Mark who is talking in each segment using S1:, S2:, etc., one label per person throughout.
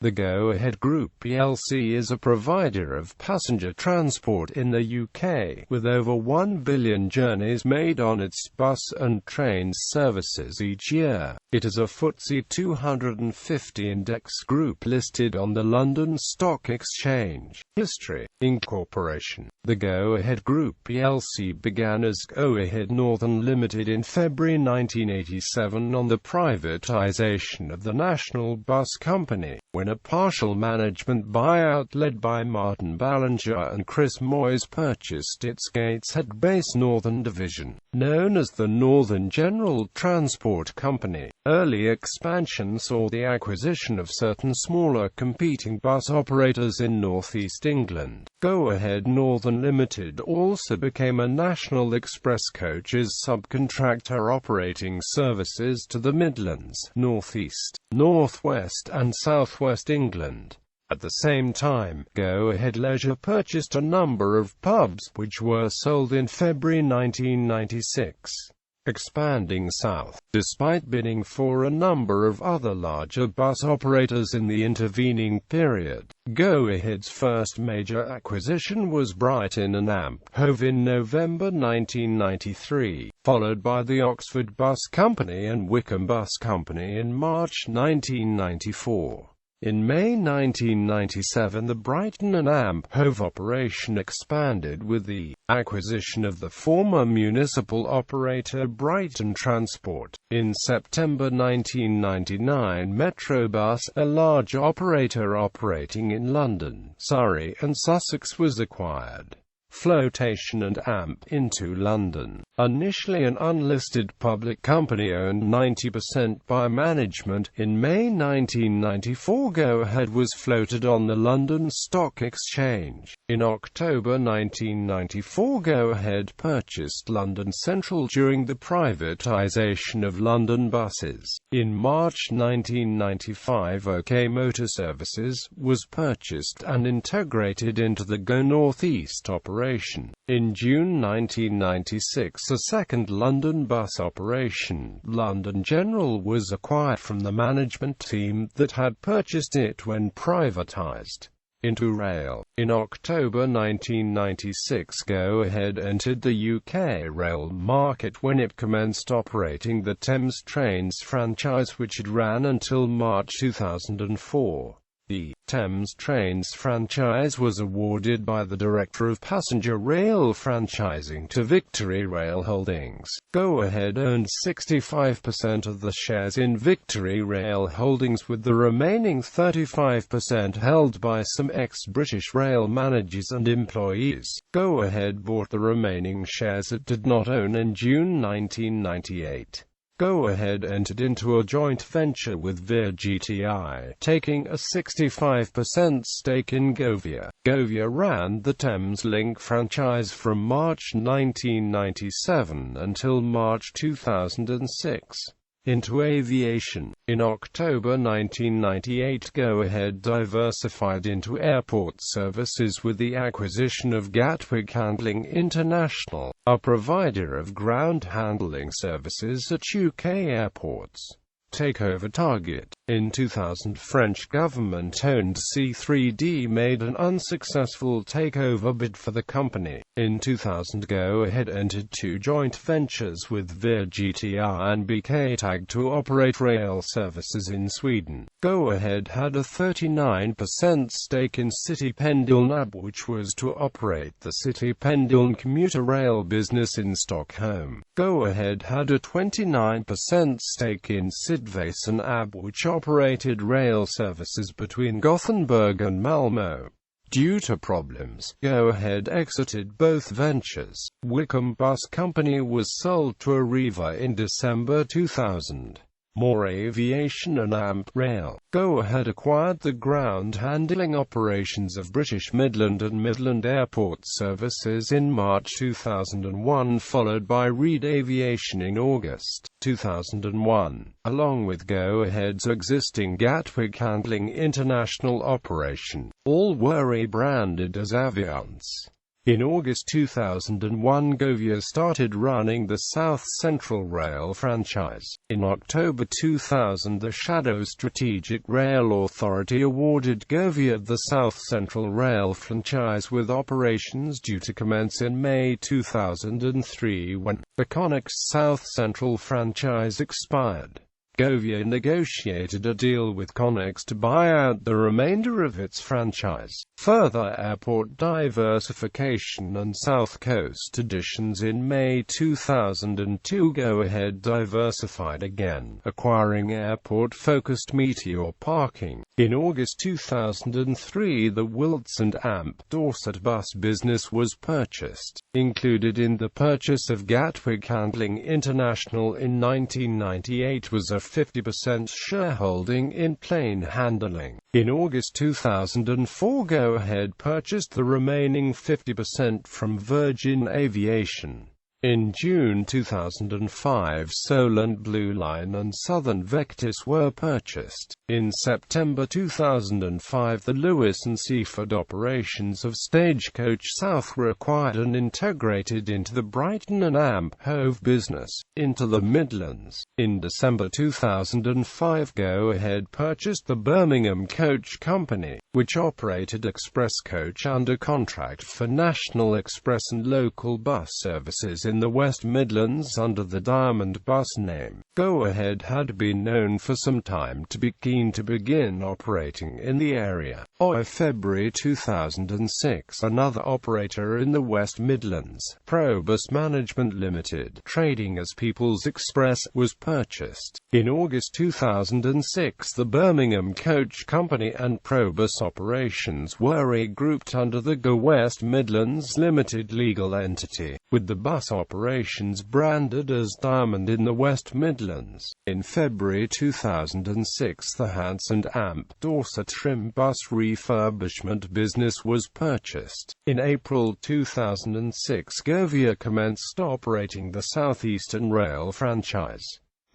S1: The Go-Ahead Group plc is a provider of passenger transport in the UK, with over 1 billion journeys made on its bus and train services each year. It is a FTSE 250 index group listed on the London Stock Exchange. History. Incorporation. The Go-Ahead Group plc began as Go-Ahead Northern Limited in February 1987 on the privatisation of the National Bus Company, when a partial management buyout led by Martin Ballinger and Chris Moyes purchased its Gateshead-based Northern division, known as the Northern General Transport Company. Early expansion saw the acquisition of certain smaller competing bus operators in northeast England. Go-Ahead Northern Limited also became a National Express Coaches subcontractor operating services to the Midlands, North East, North West and South West England. At the same time, Go-Ahead Leisure purchased a number of pubs, which were sold in February 1996. Expanding south, despite bidding for a number of other larger bus operators in the intervening period. Go-Ahead's first major acquisition was Brighton and Amp Hove in November 1993, followed by the Oxford Bus Company and Wycombe Bus Company in March 1994. In May 1997 the Brighton and Amp Hove operation expanded with the acquisition of the former municipal operator Brighton Transport. In September 1999 Metrobus, a large operator operating in London, Surrey and Sussex, was acquired. Flotation and Amp into London. Initially an unlisted public company owned 90% by management, in May 1994 Go-Ahead was floated on the London Stock Exchange. In October 1994 Go-Ahead purchased London Central during the privatisation of London buses. In March 1995 OK Motor Services was purchased and integrated into the Go North East operation. In June 1996 a second London bus operation, London General, was acquired from the management team that had purchased it when privatised. Into rail. In October 1996 Go-Ahead entered the UK rail market when it commenced operating the Thames Trains franchise, which it ran until March 2004. The Thames Trains franchise was awarded by the Director of Passenger Rail Franchising to Victory Rail Holdings. Go-Ahead owned 65% of the shares in Victory Rail Holdings, with the remaining 35% held by some ex-British rail managers and employees. Go-Ahead bought the remaining shares it did not own in June 1998. Go-Ahead entered into a joint venture with year.It, taking a 65% stake in Govia. Govia ran the Thames Link franchise from March 1997 until March 2006. Into aviation. In October 1998 Go-Ahead diversified into airport services with the acquisition of Gatwick Handling International, a provider of ground handling services at UK airports. Takeover target. In 2000 French government-owned C3D made an unsuccessful takeover bid for the company. In 2000 Go-Ahead entered two joint ventures with year.It and BK to operate rail services in Sweden. Go-Ahead had a 39% stake in City Pendeln AB, which was to operate the City Pendeln commuter rail business in Stockholm. Go-Ahead had a 29% stake in Sydväsen AB, which operated rail services between Gothenburg and Malmö. Due to problems, Go-Ahead exited both ventures. Wycombe Bus Company was sold to Arriva in December 2000. More Aviation and Amp Rail. Go-Ahead acquired the ground handling operations of British Midland and Midland Airport Services in March 2001, followed by Reed Aviation in August 2001, along with Go-Ahead's existing Gatwick Handling International operation. All were rebranded as Aviance. In August 2001, Govia started running the South Central Rail franchise. In October 2000, the Shadow Strategic Rail Authority awarded Govia the South Central Rail franchise, with operations due to commence in May 2003 when the Connex South Central franchise expired. Govia negotiated a deal with Connex to buy out the remainder of its franchise. Further airport diversification and South Coast additions. In May 2002, Go-Ahead diversified again, acquiring airport-focused Meteor Parking. In August 2003, the Wilts and Amp Dorset bus business was purchased. Included in the purchase of Gatwick Handling International in 1998 was a 50% shareholding in Plane Handling. In August 2004, Go-Ahead purchased the remaining 50% from Virgin Aviation. In June 2005, Solent Blue Line and Southern Vectis were purchased. In September 2005, the Lewis and Seaford operations of Stagecoach South were acquired and integrated into the Brighton and Amp Hove business, into the Midlands. In December 2005, Go-Ahead purchased the Birmingham Coach Company, which operated Express Coach under contract for National Express and local bus services in the West Midlands under the Diamond Bus name. Go-Ahead had been known for some time to be keen to begin operating in the area. By February 2006, another operator in the West Midlands, Probus Management Limited, trading as People's Express, was purchased. In August 2006, the Birmingham Coach Company and Probus operations were regrouped under the Go West Midlands Limited legal entity, with the bus operations branded as Diamond in the West Midlands. In February 2006, the Hants and Amp Dorset Trim bus refurbishment business was purchased. In April 2006, Govia commenced operating the South Eastern Rail franchise.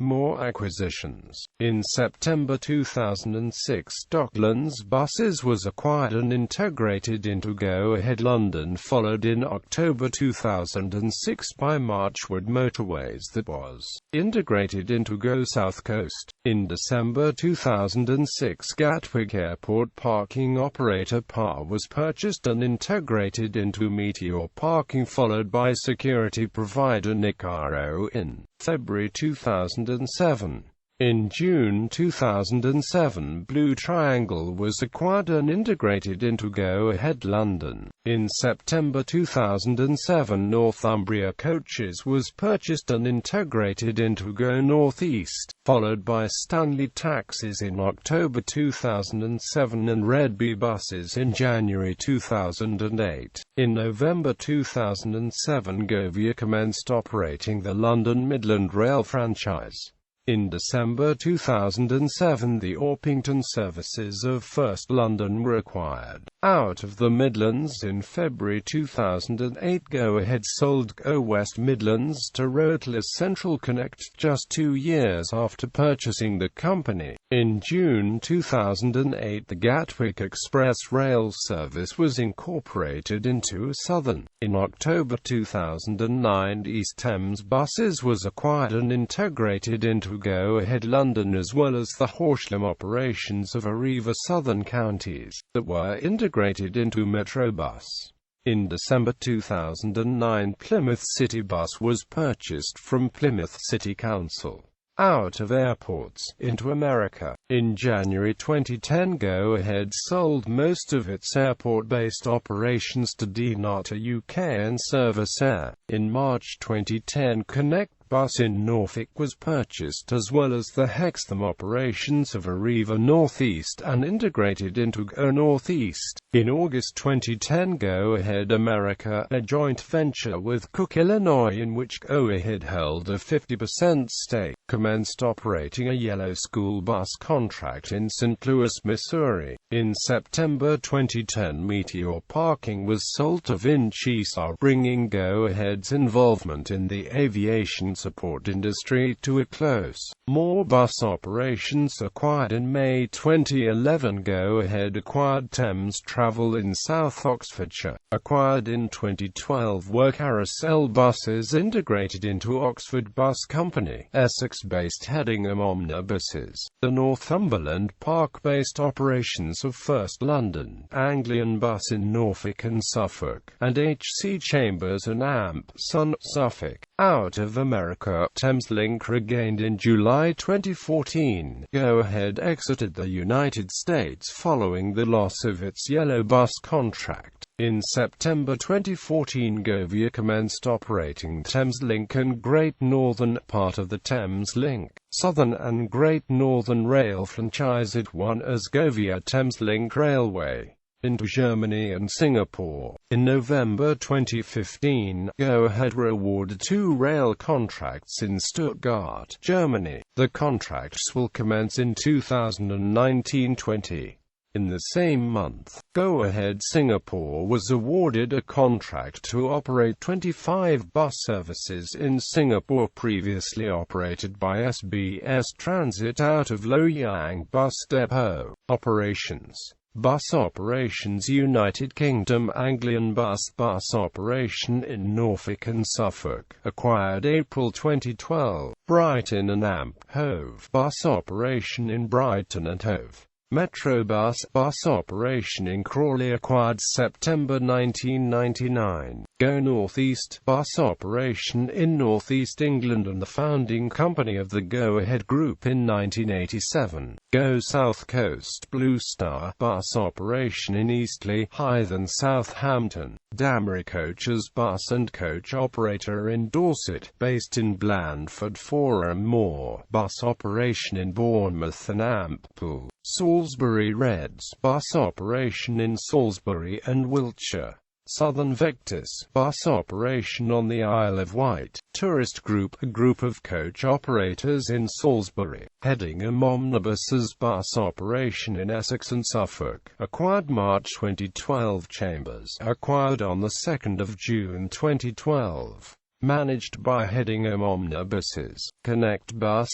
S1: More acquisitions. In September 2006, Docklands Buses was acquired and integrated into Go-Ahead London, followed in October 2006 by Marchwood Motorways that was integrated into Go South Coast. In December 2006, Gatwick Airport parking operator PAR was purchased and integrated into Meteor Parking, followed by security provider Nicaro in February 2007. In June 2007, Blue Triangle was acquired and integrated into Go-Ahead London. In September 2007, Northumbria Coaches was purchased and integrated into Go North East, followed by Stanley Taxis in October 2007 and Redby Buses in January 2008. In November 2007, Govia commenced operating the London Midland Rail franchise. In December 2007, the Orpington services of First London were acquired out of the Midlands. In February 2008, Go-Ahead sold Go West Midlands to Roteless Central Connect just 2 years after purchasing the company. In June 2008, the Gatwick Express rail service was incorporated into Southern. In October 2009, East Thames Buses was acquired and integrated into Go-Ahead London, as well as the Horsham operations of Arriva Southern Counties, that were integrated into Metrobus. In December 2009, Plymouth City Bus was purchased from Plymouth City Council out of airports into America. In January 2010, Go-Ahead sold most of its airport-based operations to Dnata UK and Service Air. In March 2010, Connect Bus in Norfolk was purchased, as well as the Hexham operations of Arriva North East, and integrated into Go North East. In August 2010, Go-Ahead America, a joint venture with Cook Illinois in which Go-Ahead held a 50% stake, commenced operating a yellow school bus contract in St. Louis, Missouri. In September 2010, Meteor Parking was sold to Vincisa, bringing Go-Ahead's involvement in the aviation support industry to a close. More bus operations acquired. In May 2011, Go-Ahead acquired Thames Travel Travel in South Oxfordshire. Acquired in 2012, were carousel buses integrated into Oxford Bus Company, Essex-based Hedingham Omnibuses. The Northumberland Park-based operations of First London, Anglian Bus in Norfolk and Suffolk, and H.C. Chambers and AMP, Sun, Suffolk. Out of America, Thameslink regained in July 2014. Go Ahead exited the United States following the loss of its yellow bus contract. In September 2014, Govia commenced operating Thameslink and Great Northern, part of the Thameslink, Southern and Great Northern Rail franchise. It won as Govia Thameslink Railway into Germany and Singapore. In November 2015, Go Ahead were awarded 2 rail contracts in Stuttgart, Germany. The contracts will commence in 2019-20. In the same month, Go Ahead Singapore was awarded a contract to operate 25 bus services in Singapore, previously operated by SBS Transit out of Loyang Bus Depot. Operations. Bus operations United Kingdom. Anglian Bus operation in Norfolk and Suffolk, acquired April 2012. Brighton and AMP Hove bus operation in Brighton and Hove. Metrobus bus operation in Crawley, acquired September 1999. Go North East bus operation in North East England and the founding company of the Go Ahead Group in 1987. Go South Coast Blue Star bus operation in Eastleigh, Hythe and Southampton. Damry Coaches bus and coach operator in Dorset, based in Blandford Forum Moor, bus operation in Bournemouth and Amppool. Salisbury Reds bus operation in Salisbury and Wiltshire. Southern Victus bus operation on the Isle of Wight. Tourist Group, a group of coach operators in Salisbury. Hedingham Omnibuses bus operation in Essex and Suffolk, acquired March 2012. Chambers, acquired on the 2nd of June 2012. Managed by Hedingham Omnibuses. Connect Bus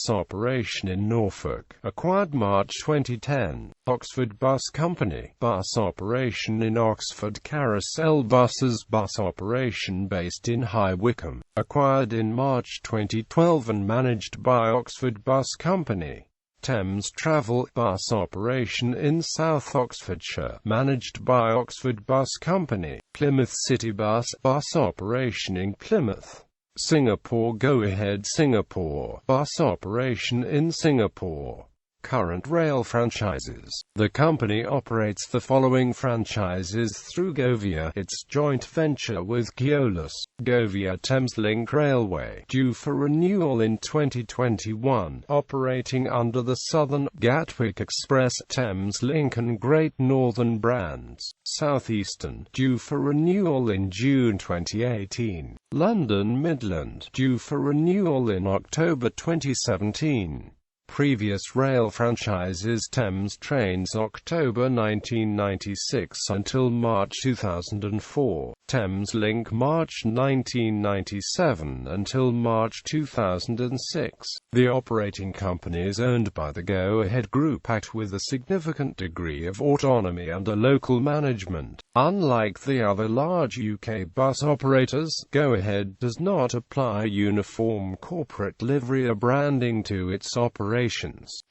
S1: operation in Norfolk, acquired March 2010. Oxford Bus Company bus operation in Oxford. Carousel Buses bus operation based in High Wycombe, acquired in March 2012 and managed by Oxford Bus Company. Thames Travel bus operation in South Oxfordshire, managed by Oxford Bus Company. Plymouth City bus operation in Plymouth. Singapore Go Ahead Singapore bus operation in Singapore. Current rail franchises. The company operates the following franchises through Govia, its joint venture with Keolis. Govia Thameslink Railway, due for renewal in 2021, operating under the Southern, Gatwick Express, Thameslink and Great Northern brands. Southeastern, due for renewal in June 2018. London Midland, due for renewal in October 2017. Previous rail franchises: Thames Trains October 1996 until March 2004, Thameslink March 1997 until March 2006. The operating company is owned by the Go Ahead Group Act with a significant degree of autonomy under local management. Unlike the other large UK bus operators, Go Ahead does not apply uniform corporate livery or branding to its operations,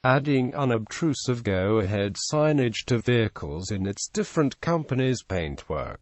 S1: adding unobtrusive Go Ahead signage to vehicles in its different companies' paintwork.